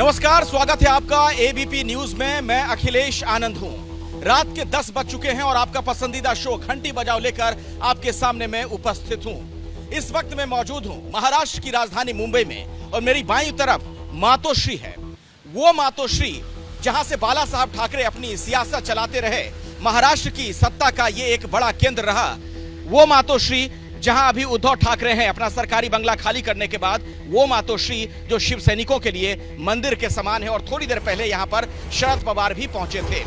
नमस्कार, स्वागत है आपका एबीपी न्यूज में। मैं अखिलेश आनंद हूं। रात के 10 बज चुके हैं और आपका पसंदीदा शो घंटी बजाओ लेकर आपके सामने मैं उपस्थित हूं। इस वक्त मैं मौजूद हूं महाराष्ट्र की राजधानी मुंबई में और मेरी बाईं तरफ मातोश्री है। वो मातोश्री जहां से बाला साहब ठाकरे अपनी सियासत चलाते रहे, महाराष्ट्र की सत्ता का ये एक बड़ा केंद्र रहा। वो मातोश्री जहां अभी उद्धव ठाकरे हैं अपना सरकारी बंगला खाली करने के बाद, वो मातोश्री जो शिव सैनिकों के लिए मंदिर के समान है। और थोड़ी देर पहले यहां पर शरद पवार भी पहुंचे थे।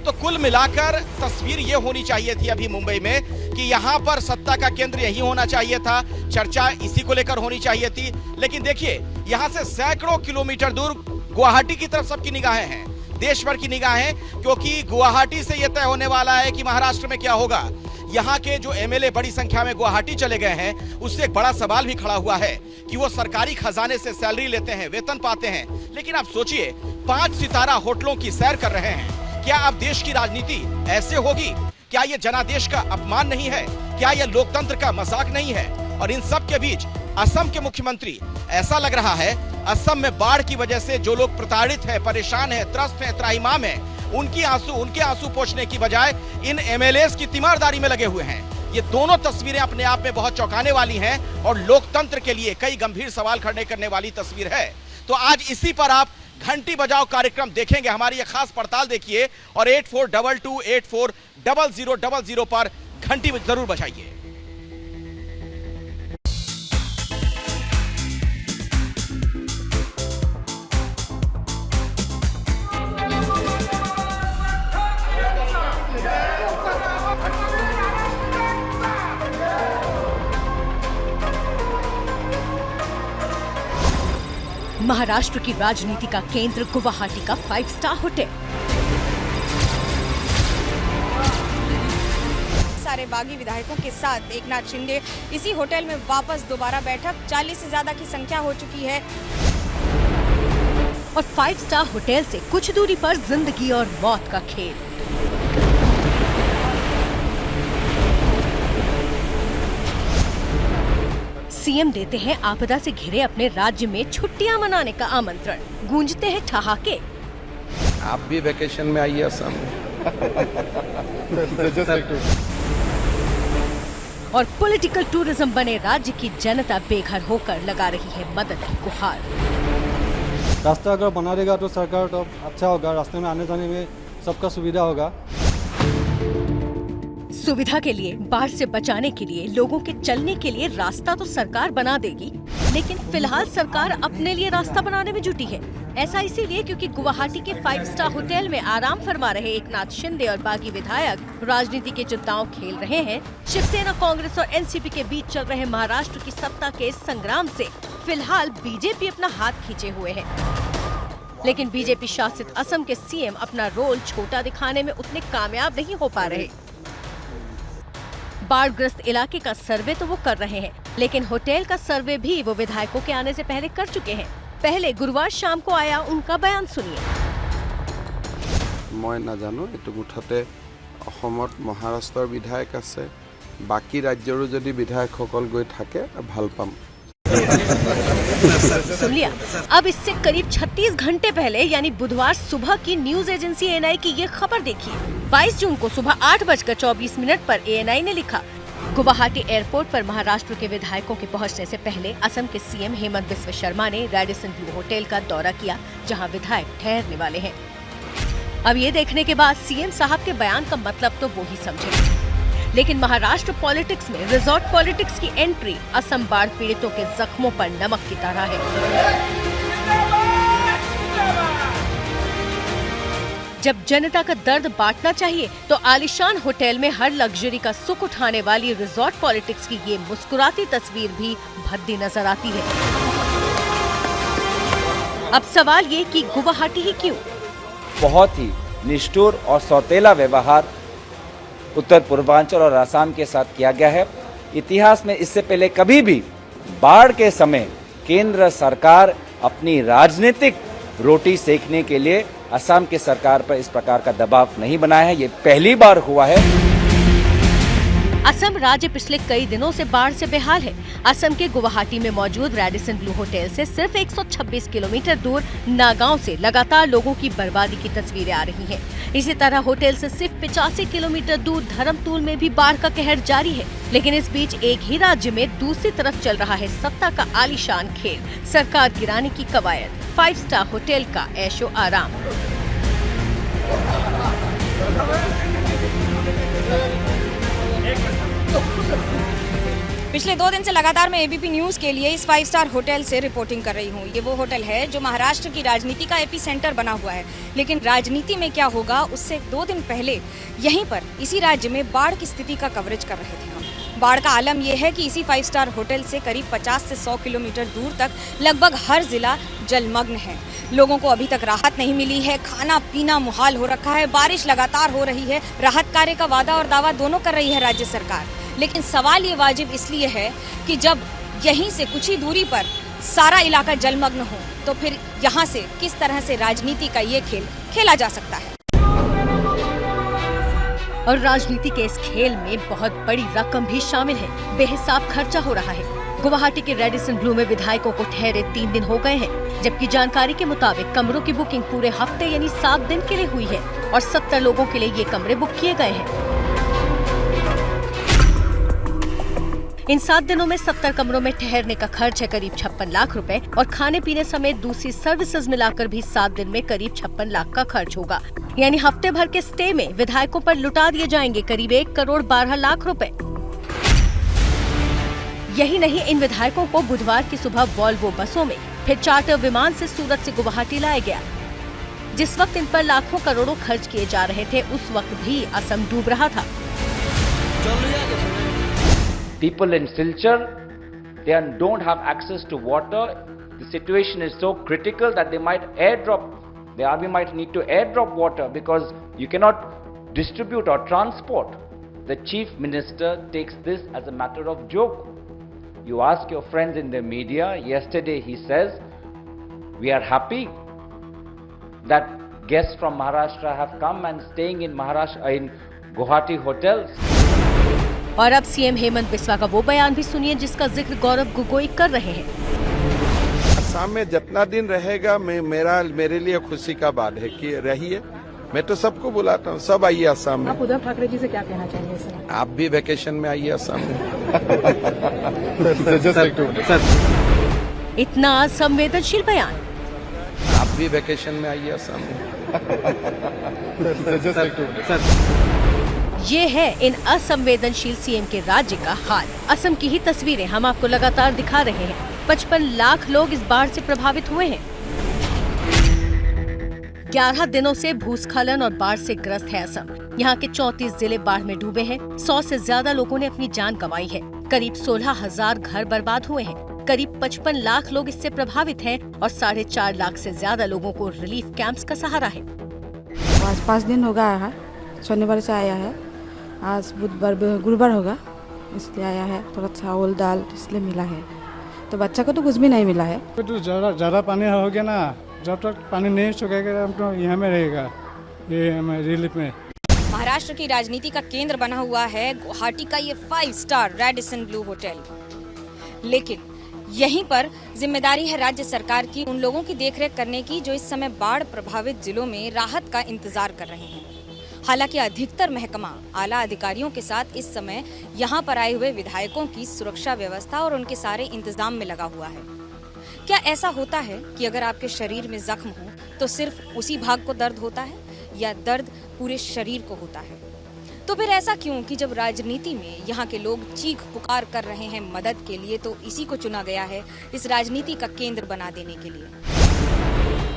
तो कुल मिलाकर तस्वीर ये होनी चाहिए थी अभी मुंबई में कि यहां पर सत्ता का केंद्र यही होना चाहिए था, चर्चा इसी को लेकर होनी चाहिए थी। लेकिन देखिए, यहां से सैकड़ों किलोमीटर दूर गुवाहाटी की तरफ सबकी निगाहें हैं, देश भर की निगाहें, क्योंकि गुवाहाटी से यह तय होने वाला है कि महाराष्ट्र में क्या होगा। यहाँ के जो एमएलए बड़ी संख्या में गुवाहाटी चले गए हैं, उससे एक बड़ा सवाल भी खड़ा हुआ है कि वो सरकारी खजाने से सैलरी लेते हैं, वेतन पाते हैं, लेकिन आप सोचिए 5 सितारा होटलों की सैर कर रहे हैं। क्या अब देश की राजनीति ऐसे होगी? क्या ये जनादेश का अपमान नहीं है? क्या ये लोकतंत्र का मजाक नहीं है? और इन सब के बीच असम के मुख्यमंत्री, ऐसा लग रहा है असम में बाढ़ की वजह से जो लोग प्रताड़ित हैं, परेशान हैं, त्रस्त हैं, त्राहिमाम हैं, उनके आंसू पोंछने की बजाय इन एमएलएस की तीमारदारी में लगे हुए हैं। ये दोनों तस्वीरें अपने आप में बहुत चौंकाने वाली हैं और लोकतंत्र के लिए कई गंभीर सवाल खड़े करने वाली तस्वीर है। तो आज इसी पर आप घंटी बजाओ कार्यक्रम देखेंगे। हमारी ये खास पड़ताल देखिए और 8422840000 पर घंटी जरूर बजाइए। महाराष्ट्र की राजनीति का केंद्र गुवाहाटी का 5 स्टार होटल। सारे बागी विधायकों के साथ एकनाथ शिंदे इसी होटल में वापस दोबारा बैठक, 40 से ज्यादा की संख्या हो चुकी है। और 5 स्टार होटल से कुछ दूरी पर जिंदगी और मौत का खेल। सीएम देते हैं आपदा से घिरे अपने राज्य में छुट्टियां मनाने का आमंत्रण, गूंजते हैं ठहाके। आप भी वेकेशन में आइए असम। और पॉलिटिकल टूरिज्म बने राज्य की जनता बेघर होकर लगा रही है मदद की गुहार। रास्ता अगर बना देगा तो सरकार तो अच्छा होगा, रास्ते में आने जाने में सबका सुविधा होगा। सुविधा के लिए, बाढ़ से बचाने के लिए, लोगों के चलने के लिए रास्ता तो सरकार बना देगी, लेकिन फिलहाल सरकार अपने लिए रास्ता बनाने में जुटी है। ऐसा इसीलिए क्योंकि गुवाहाटी के 5 स्टार होटल में आराम फरमा रहे एकनाथ शिंदे और बागी विधायक राजनीति के जो दांव खेल रहे हैं। शिवसेना, कांग्रेस और एनसीपी के बीच चल रहे महाराष्ट्र की सत्ता के संग्राम से फिलहाल बीजेपी अपना हाथ खींचे हुए है। लेकिन बीजेपी शासित असम के सीएम अपना रोल छोटा दिखाने में उतने कामयाब नहीं हो पा रहे। बाढ़ग्रस्त इलाके का सर्वे तो वो कर रहे हैं, लेकिन होटल का सर्वे भी वो विधायकों के आने से पहले कर चुके हैं। पहले गुरुवार शाम को आया उनका बयान सुनिए। मैं नाजानो एटु मुठते অসমত মহাৰাষ্ট্ৰৰ বিধায়ক আছে, বাকি ৰাজ্যৰো যদি বিধায়কসকল গৈ থাকে ভাল পাম। सुन लिया। अब इससे करीब 36 घंटे पहले यानी बुधवार सुबह की न्यूज एजेंसी एएनआई की ये खबर देखिए। 22 जून को सुबह 8:24 पर एएनआई ने लिखा, गुवाहाटी एयरपोर्ट पर महाराष्ट्र के विधायकों के पहुंचने से पहले असम के सीएम हेमंत बिस्व शर्मा ने रेडिसन ब्लू होटल का दौरा किया, जहां विधायक ठहरने वाले हैं। अब ये देखने के बाद सीएम साहब के बयान का मतलब तो वो ही समझेंगे, लेकिन महाराष्ट्र पॉलिटिक्स में रिजॉर्ट पॉलिटिक्स की एंट्री असम बाढ़ पीड़ितों के जख्मों पर नमक की तरह है। जब जनता का दर्द बांटना चाहिए तो आलीशान होटल में हर लग्जरी का सुख उठाने वाली रिजॉर्ट पॉलिटिक्स की ये मुस्कुराती तस्वीर भी भद्दी नजर आती है। अब सवाल ये कि गुवाहाटी ही क्यों? बहुत ही निष्ठुर और सौतेला व्यवहार उत्तर पूर्वांचल और असम के साथ किया गया है। इतिहास में इससे पहले कभी भी बाढ़ के समय केंद्र सरकार अपनी राजनीतिक रोटी सेकने के लिए असम की सरकार पर इस प्रकार का दबाव नहीं बनाया है। ये पहली बार हुआ है। असम राज्य पिछले कई दिनों से बाढ़ से बेहाल है। असम के गुवाहाटी में मौजूद रेडिसन ब्लू होटल से सिर्फ 126 किलोमीटर दूर नागांव से लगातार लोगों की बर्बादी की तस्वीरें आ रही हैं। इसी तरह होटल से सिर्फ 85 किलोमीटर दूर धर्मतूल में भी बाढ़ का कहर जारी है। लेकिन इस बीच एक ही राज्य में दूसरी तरफ चल रहा है सत्ता का आलीशान खेल, सरकार गिराने की कवायद, 5 स्टार होटल का ऐशो आराम। पिछले 2 दिन से लगातार मैं एबीपी न्यूज़ के लिए इस 5 स्टार होटल से रिपोर्टिंग कर रही हूँ। ये वो होटल है जो महाराष्ट्र की राजनीति का एपी सेंटर बना हुआ है। लेकिन राजनीति में क्या होगा उससे 2 दिन पहले यहीं पर इसी राज्य में बाढ़ की स्थिति का कवरेज कर रहे थे हम। बाढ़ का आलम यह है कि इसी 5 स्टार होटल से करीब 50 से 100 किलोमीटर दूर तक लगभग हर जिला जलमग्न है। लोगों को अभी तक राहत नहीं मिली है, खाना पीना मुहाल हो रखा है, बारिश लगातार हो रही है। राहत कार्य का वादा और दावा दोनों कर रही है राज्य सरकार। लेकिन सवाल ये वाजिब इसलिए है कि जब यहीं से कुछ ही दूरी पर सारा इलाका जलमग्न हो तो फिर यहाँ से किस तरह से राजनीति का ये खेल खेला जा सकता है। और राजनीति के इस खेल में बहुत बड़ी रकम भी शामिल है। बेहिसाब खर्चा हो रहा है। गुवाहाटी के रेडिसन ब्लू में विधायकों को ठहरे 3 दिन हो गए हैं, जबकि जानकारी के मुताबिक कमरों की बुकिंग पूरे हफ्ते यानी 7 दिन के लिए हुई है और 70 लोगों के लिए ये कमरे बुक किए गए हैं। इन 7 दिनों में 70 कमरों में ठहरने का खर्च है करीब 56 लाख रुपए और खाने पीने समेत दूसरी सर्विसेज मिलाकर भी 7 दिन में करीब 56 लाख का खर्च होगा। यानी हफ्ते भर के स्टे में विधायकों पर लुटा दिए जाएंगे करीब 1 करोड़ 12 लाख रुपए। यही नहीं, इन विधायकों को बुधवार की सुबह वॉल्वो बसों में फिर चार्टर विमान से सूरत से गुवाहाटी लाया गया। जिस वक्त इन पर लाखों करोड़ों खर्च किए जा रहे थे उस वक्त भी असम डूब रहा था। People in Silchar, they don't have access to water. The situation is so critical that they might airdrop, the army might need to airdrop water because you cannot distribute or transport. The chief minister takes this as a matter of joke. You ask your friends in the media, yesterday he says, we are happy that guests from Maharashtra have come and staying in Maharashtra, in Guwahati hotels. और अब CM Hemant Biswa का वो बयान भी सुनिए जिसका जिक्र गौरव गोगोई कर रहे हैं। असम में जितना दिन रहेगा मेरे लिए खुशी का बात है कि रहिए। मैं तो सबको बुलाता हूँ, सब आइए असम में। आप उद्धव ठाकरे जी से क्या कहना चाहेंगे सर? आप भी वेकेशन में आइए असम में। इतना संवेदनशील बयान। आप भी वेकेशन में आइए असम में। ये है इन असंवेदनशील सीएम के राज्य का हाल। असम की ही तस्वीरें हम आपको लगातार दिखा रहे हैं। 55 लाख लोग इस बाढ़ से प्रभावित हुए हैं। 11 दिनों से भूस्खलन और बाढ़ से ग्रस्त है असम। यहाँ के 34 जिले बाढ़ में डूबे हैं। 100 से ज्यादा लोगों ने अपनी जान गंवाई है। करीब 16,000 घर बर्बाद हुए हैं। करीब 55 लाख लोग इससे प्रभावित हैं और 4.5 लाख से ज्यादा लोगों को रिलीफ कैंप्स का सहारा है। 5 दिन हो गया है, शनिवार से आया है। आज बुधवार गुरुवार होगा, इसलिए आया है। थोड़ा चावल दाल इसलिए मिला है, तो बच्चा को तो कुछ भी नहीं मिला है। तो ज़्यादा पानी हो गया ना, जब तक पानी नहीं सूखेगा हम तो यहाँ में रहेगा, ये रिलीफ में। महाराष्ट्र की राजनीति का केंद्र बना हुआ है गुवाहाटी का ये 5 स्टार रेडिसन ब्लू होटल। लेकिन यहीं पर जिम्मेदारी है राज्य सरकार की उन लोगों की देखरेख करने की जो इस समय बाढ़ प्रभावित जिलों में राहत का इंतजार कर रहे हैं। हालांकि अधिकतर महकमा आला अधिकारियों के साथ इस समय यहां पर आए हुए विधायकों की सुरक्षा व्यवस्था और उनके सारे इंतजाम में लगा हुआ है। क्या ऐसा होता है कि अगर आपके शरीर में जख्म हो तो सिर्फ उसी भाग को दर्द होता है या दर्द पूरे शरीर को होता है? तो फिर ऐसा क्यों कि जब राजनीति में यहाँ के लोग चीख पुकार कर रहे हैं मदद के लिए तो इसी को चुना गया है इस राजनीति का केंद्र बना देने के लिए।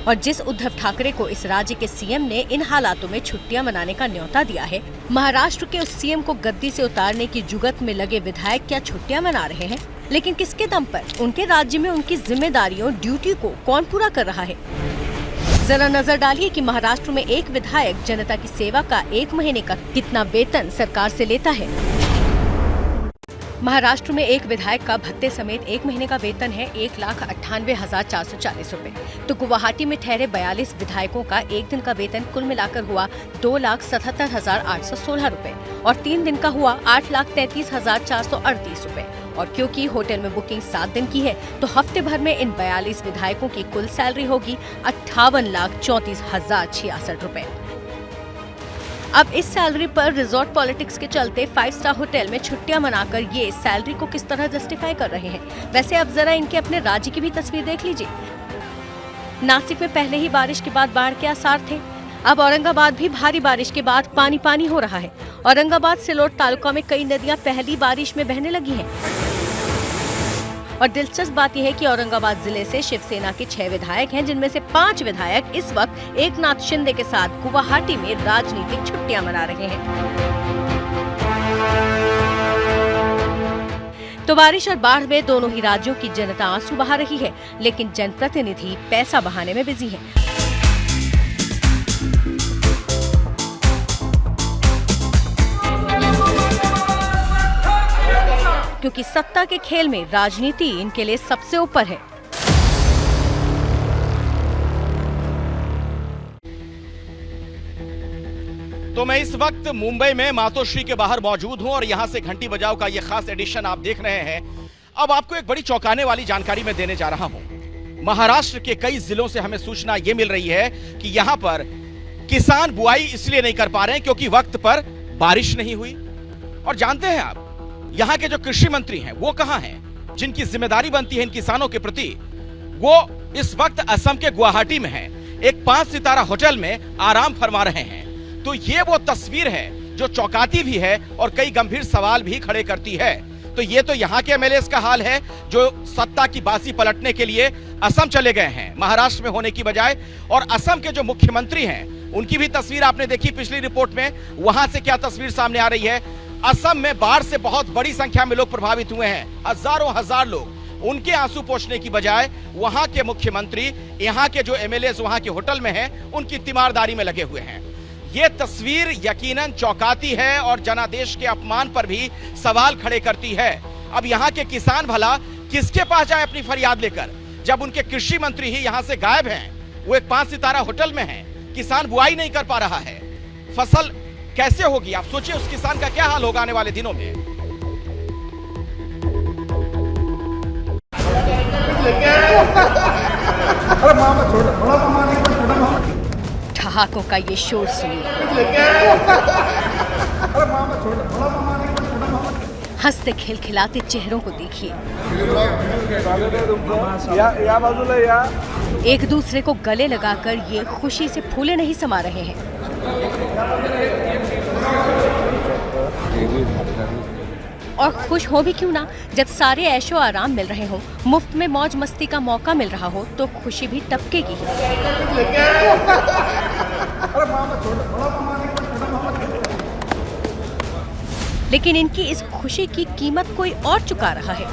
और जिस उद्धव ठाकरे को इस राज्य के सीएम ने इन हालातों में छुट्टियां मनाने का न्योता दिया है, महाराष्ट्र के उस सीएम को गद्दी से उतारने की जुगत में लगे विधायक क्या छुट्टियां मना रहे हैं? लेकिन किसके दम पर? उनके राज्य में उनकी जिम्मेदारियों ड्यूटी को कौन पूरा कर रहा है? जरा नजर डालिए कि महाराष्ट्र में एक विधायक जनता की सेवा का 1 महीने का कितना वेतन सरकार से लेता है। महाराष्ट्र में एक विधायक का भत्ते समेत एक महीने का वेतन है 1,98,440 रुपए। तो गुवाहाटी में ठहरे 42 विधायकों का एक दिन का वेतन कुल मिलाकर हुआ 2,77,816 रुपए और 3 दिन का हुआ 8,33,438 रुपए। और क्योंकि होटल में बुकिंग 7 दिन की है तो हफ्ते भर में इन 42 विधायकों की कुल सैलरी होगी 58,34,066 रुपए। अब इस सैलरी पर रिजॉर्ट पॉलिटिक्स के चलते 5 स्टार होटल में छुट्टियां मनाकर ये सैलरी को किस तरह जस्टिफाई कर रहे हैं। वैसे अब जरा इनके अपने राज्य की भी तस्वीर देख लीजिए। नासिक में पहले ही बारिश के बाद बाढ़ के आसार थे। अब औरंगाबाद भी भारी बारिश के बाद पानी पानी हो रहा है। औरंगाबाद सिलोट तालुका में कई नदियां पहली बारिश में बहने लगी हैं। और दिलचस्प बात यह है कि औरंगाबाद जिले से शिवसेना के 6 विधायक हैं, जिनमें से 5 विधायक इस वक्त एकनाथ शिंदे के साथ गुवाहाटी में राजनीतिक छुट्टियां मना रहे हैं। तो बारिश और बाढ़ में दोनों ही राज्यों की जनता आंसू बहा रही है, लेकिन जनप्रतिनिधि पैसा बहाने में बिजी हैं। क्योंकि सत्ता के खेल में राजनीति इनके लिए सबसे ऊपर है। तो मैं इस वक्त मुंबई में मातोश्री के बाहर मौजूद हूं और यहां से घंटी बजाओ का यह खास एडिशन आप देख रहे हैं। अब आपको एक बड़ी चौंकाने वाली जानकारी मैं देने जा रहा हूं। महाराष्ट्र के कई जिलों से हमें सूचना यह मिल रही है कि यहां पर किसान बुआई इसलिए नहीं कर पा रहे हैं क्योंकि वक्त पर बारिश नहीं हुई। और जानते हैं आप, यहाँ के जो कृषि मंत्री हैं वो कहाँ हैं, जिनकी जिम्मेदारी बनती है इन किसानों के प्रति, वो इस वक्त असम के गुवाहाटी में हैं, एक 5 सितारा होटल में आराम फरमा रहे हैं। तो ये वो तस्वीर है जो चौंकाती भी है और कई गंभीर सवाल भी खड़े करती है। तो ये तो यहाँ के एमएलएस का हाल है जो सत्ता की बाजी पलटने के लिए असम चले गए हैं, महाराष्ट्र में होने की बजाय। और असम के जो मुख्यमंत्री हैं उनकी भी तस्वीर आपने देखी पिछली रिपोर्ट में, वहां से क्या तस्वीर सामने आ रही है। असम में बाढ़ से बहुत बड़ी संख्या में लोग प्रभावित हुए हैं, हजारों हजार लोग। उनके आंसू पोंछने की बजाय वहां के मुख्यमंत्री, यहाँ के जो एमएलए वहां के होटल में हैं, उनकी तीमारदारी में लगे हुए हैं। ये तस्वीर यकीनन चौंकाती है और जनादेश के अपमान पर भी सवाल खड़े करती है। अब यहाँ के किसान भला किसके पास जाए अपनी फरियाद लेकर, जब उनके कृषि मंत्री ही यहाँ से गायब हैं। वो एक 5 सितारा होटल में हैं, किसान बुआई नहीं कर पा रहा है। फसल कैसे होगी आप सोचिए, उस किसान का क्या हाल होगा आने वाले दिनों में। ठहाकों का ये शोर सुनिए, हंसते खिलखिलाते चेहरों को देखिए, एक दूसरे को गले लगाकर ये खुशी से फूले नहीं समा रहे हैं। और खुश हो भी क्यों ना, जब सारे ऐशो आराम मिल रहे हों, मुफ्त में मौज मस्ती का मौका मिल रहा हो, तो खुशी भी टपकेगी। लेकिन इनकी इस खुशी की कीमत कोई और चुका रहा है।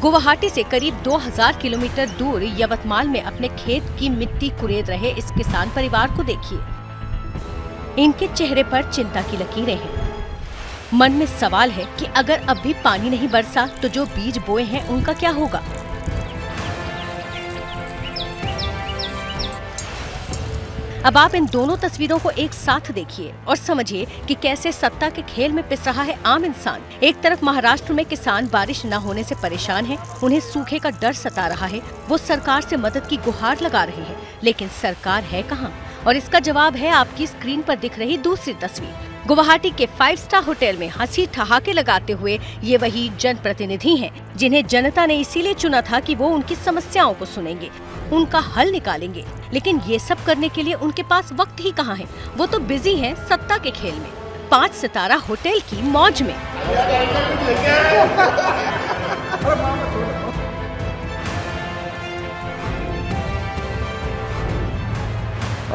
गुवाहाटी से करीब 2000 किलोमीटर दूर यवतमाल में अपने खेत की मिट्टी कुरेद रहे इस किसान परिवार को देखिए। इनके चेहरे पर चिंता की लकीरें हैं। मन में सवाल है कि अगर अब भी पानी नहीं बरसा तो जो बीज बोए हैं उनका क्या होगा। अब आप इन दोनों तस्वीरों को एक साथ देखिए और समझिए कि कैसे सत्ता के खेल में पिस रहा है आम इंसान। एक तरफ महाराष्ट्र में किसान बारिश न होने से परेशान हैं, उन्हें सूखे का डर सता रहा है, वो सरकार से मदद की गुहार लगा रहे हैं, लेकिन सरकार है कहाँ? और इसका जवाब है आपकी स्क्रीन पर दिख रही दूसरी तस्वीर। गुवाहाटी के 5 स्टार होटल में हंसी ठहाके लगाते हुए ये वही जनप्रतिनिधि हैं जिन्हें जनता ने इसीलिए चुना था कि वो उनकी समस्याओं को सुनेंगे, उनका हल निकालेंगे। लेकिन ये सब करने के लिए उनके पास वक्त ही कहाँ है। वो तो बिजी हैं सत्ता के खेल में, 5 सितारा होटल की मौज में।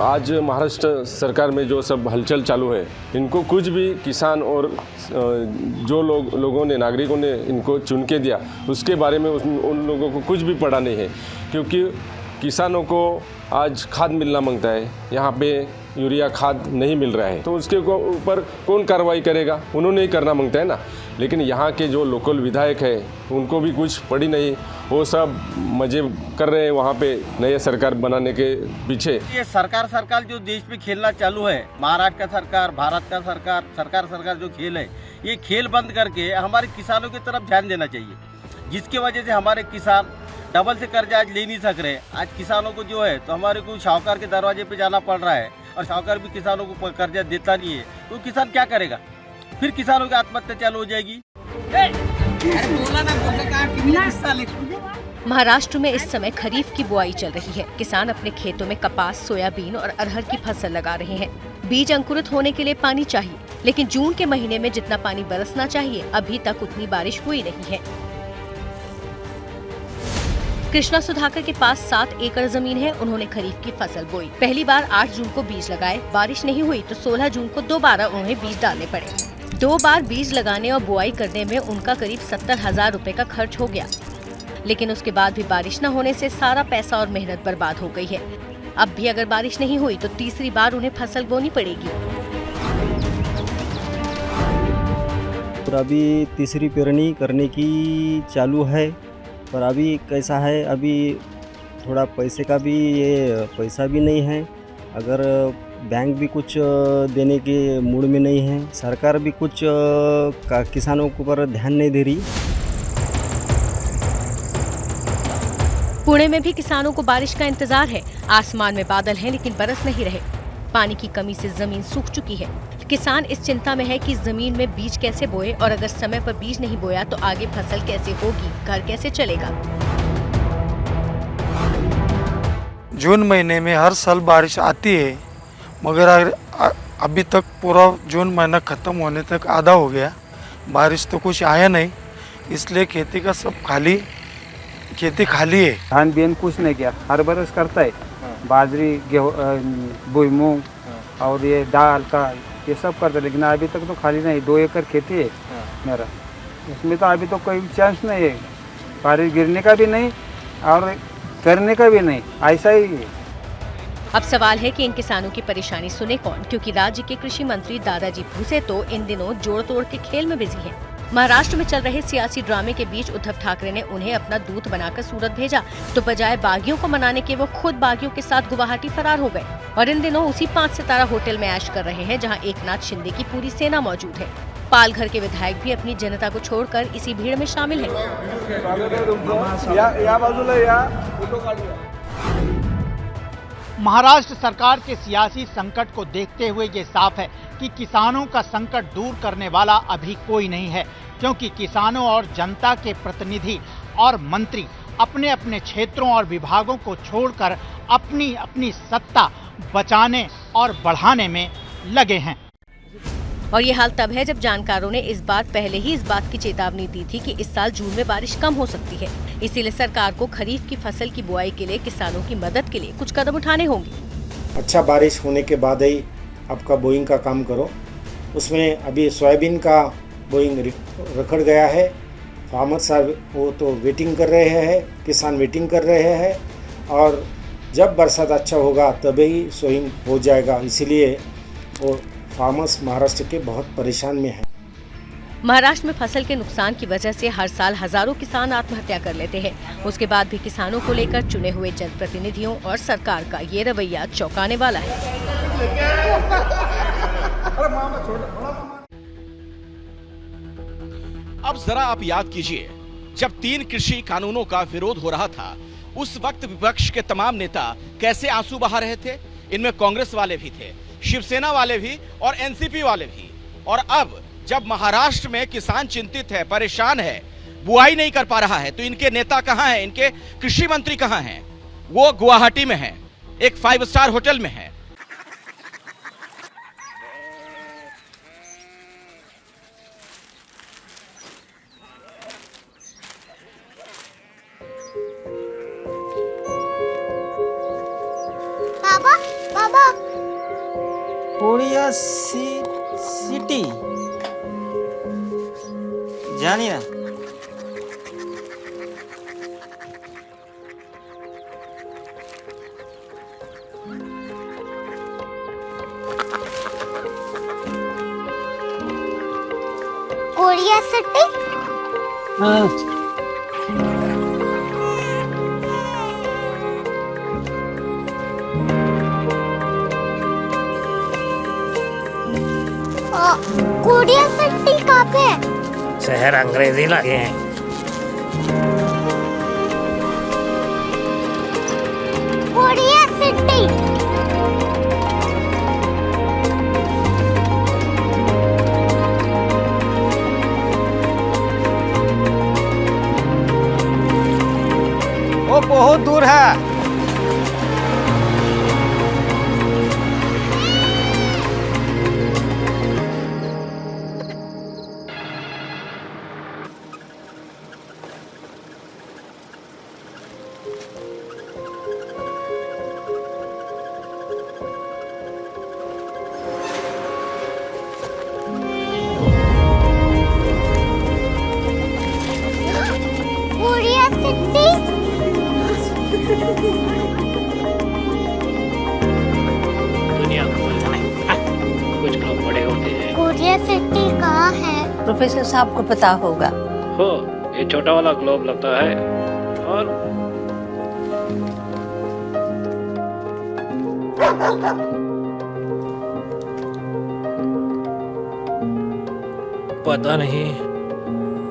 आज महाराष्ट्र सरकार में जो सब हलचल चालू है, इनको कुछ भी किसान और जो लोगों ने, नागरिकों ने इनको चुन के दिया, उसके बारे में उन लोगों को कुछ भी पता नहीं है। क्योंकि किसानों को आज खाद मिलना मांगता है, यहाँ पे यूरिया खाद नहीं मिल रहा है, तो उसके ऊपर कौन कार्रवाई करेगा? उन्होंने ही करना मांगता है ना। लेकिन यहाँ के जो लोकल विधायक है उनको भी कुछ पड़ी नहीं, वो सब मजे कर रहे हैं वहाँ पे नए सरकार बनाने के पीछे। ये सरकार जो देश में खेलना चालू है, महाराष्ट्र का सरकार, भारत का सरकार जो खेल है, ये खेल बंद करके हमारे किसानों की तरफ ध्यान देना चाहिए, जिसकी वजह से हमारे किसान डबल से कर्जा आज ले नहीं सक रहे। आज किसानों को जो है तो हमारे को शाहूकार के दरवाजे पे जाना पड़ रहा है और शाहूकार भी किसानों को कर्जा देता नहीं है, तो किसान क्या करेगा? फिर किसानों की आत्महत्या चालू हो जाएगी। महाराष्ट्र में इस समय खरीफ की बुआई चल रही है। किसान अपने खेतों में कपास, सोयाबीन और अरहर की फसल लगा रहे हैं। बीज अंकुरित होने के लिए पानी चाहिए, लेकिन जून के महीने में जितना पानी बरसना चाहिए अभी तक उतनी बारिश हुई नहीं है। कृष्णा सुधाकर के पास 7 एकड़ जमीन है। उन्होंने खरीफ की फसल बोई। पहली बार 8 जून को बीज लगाए, बारिश नहीं हुई तो 16 जून को दोबारा उन्हें बीज डालने पड़े। 2 बार बीज लगाने और बुआई करने में उनका करीब 70,000 रुपए का खर्च हो गया, लेकिन उसके बाद भी बारिश न होने से सारा पैसा और मेहनत बर्बाद हो गई है। अब भी अगर बारिश नहीं हुई तो तीसरी बार उन्हें फसल बोनी पड़ेगी। और अभी तीसरी पेरनी करने की चालू है, पर अभी कैसा है, अभी थोड़ा पैसे का भी ये पैसा भी नहीं है। अगर बैंक भी कुछ देने के मूड में नहीं है, सरकार भी कुछ किसानों के ऊपर ध्यान नहीं दे रही। पुणे में भी किसानों को बारिश का इंतजार है। आसमान में बादल हैं लेकिन बरस नहीं रहे। पानी की कमी से जमीन सूख चुकी है। किसान इस चिंता में है कि जमीन में बीज कैसे बोए और अगर समय पर बीज नहीं बोया तो आगे फसल कैसे होगी, घर कैसे चलेगा। जून महीने में हर साल बारिश आती है, मगर अभी तक पूरा जून महीना ख़त्म होने तक आधा हो गया, बारिश तो कुछ आया नहीं, इसलिए खेती का सब खेती खाली है। धान बेन कुछ नहीं किया, हर बरस करता है, बाजरी, गेहूँ, बोई, मूंग और ये दाल का ये सब करता है, लेकिन अभी तक तो खाली नहीं। 2 एकड़ खेती है मेरा, उसमें तो अभी तो कोई चांस नहीं है, बारिश गिरने का भी नहीं और करने का भी नहीं, ऐसा ही है। अब सवाल है कि इन किसानों की परेशानी सुने कौन, क्योंकि राज्य के कृषि मंत्री दादाजी भूसे तो इन दिनों जोड़ तोड़ के खेल में बिजी हैं। महाराष्ट्र में चल रहे सियासी ड्रामे के बीच उद्धव ठाकरे ने उन्हें अपना दूत बनाकर सूरत भेजा, तो बजाय बागियों को मनाने के वो खुद बागियों के साथ गुवाहाटी फरार हो गए और इन दिनों उसी 5 सितारा होटल में ऐश कर रहे हैं जहां एकनाथ शिंदे की पूरी सेना मौजूद है। पालघर के विधायक भी अपनी जनता को छोड़कर इसी भीड़ में शामिल हैं। महाराष्ट्र सरकार के सियासी संकट को देखते हुए ये साफ है कि किसानों का संकट दूर करने वाला अभी कोई नहीं है, क्योंकि किसानों और जनता के प्रतिनिधि और मंत्री अपने अपने क्षेत्रों और विभागों को छोड़कर अपनी अपनी सत्ता बचाने और बढ़ाने में लगे हैं। और ये हाल तब है जब जानकारों ने इस बार पहले ही इस बात की चेतावनी दी थी कि इस साल जून में बारिश कम हो सकती है। इसीलिए सरकार को खरीफ की फसल की बुआई के लिए किसानों की मदद के लिए कुछ कदम उठाने होंगे। अच्छा बारिश होने के बाद ही आपका बोइंग का काम करो। उसमें अभी सोयाबीन का बोइंग रखड़ गया है, फार्मर साहब वो तो वेटिंग कर रहे हैं, किसान वेटिंग कर रहे हैं और जब बरसात अच्छा होगा तभी सोइंग हो जाएगा। इसीलिए वो फार्मर्स महाराष्ट्र के बहुत परेशान में हैं। महाराष्ट्र में फसल के नुकसान की वजह से हर साल हजारों किसान आत्महत्या कर लेते हैं। उसके बाद भी किसानों को लेकर चुने हुए जनप्रतिनिधियों और सरकार का ये रवैया चौंकाने वाला है। अब जरा आप याद कीजिए, जब 3 कृषि कानूनों का विरोध हो रहा था उस वक्त विपक्ष के तमाम नेता कैसे आंसू बहा रहे थे। इनमें कांग्रेस वाले भी थे, शिवसेना वाले भी और एनसीपी वाले भी। और अब जब महाराष्ट्र में किसान चिंतित है, परेशान है, बुआई नहीं कर पा रहा है, तो इनके नेता कहां हैं, इनके कृषि मंत्री कहां हैं? वो गुवाहाटी में हैं, एक 5 स्टार होटल में हैं। बाबा बाबा पुणिया सिटी जानिए ना। Korea city. कोरिया सिटी कहाँ पे है? शहर अंग्रेजी लगे हैं। Korea city. वो बहुत दूर है। Korea city. दुनिया को बोलना है, कुछ लोग बड़े होते हैं। कोरिया सिटी कहाँ है? प्रोफेसर साहब को पता होगा। हो, ये छोटा वाला ग्लोब लगता है और पता नहीं,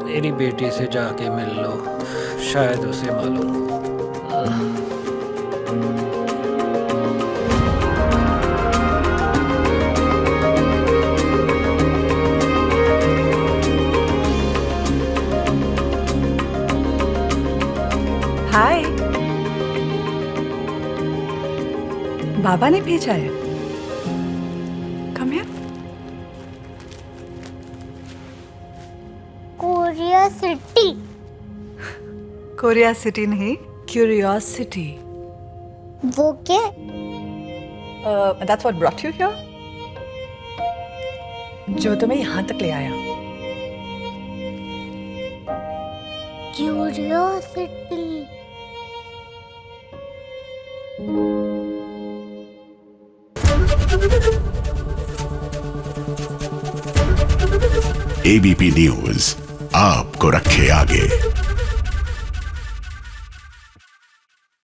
मेरी बेटी से जाके मिल लो, शायद उसे मालूम हो। हाय, बाबा ने भेजा है। Come here. Korea city. Korea city नहीं, क्यूरियोसिटी। वो क्या? That's what brought you here? जो तुम्हें यहाँ तक ले आया। क्यूरियोसिटी। एबीपी न्यूज आपको रखे आगे।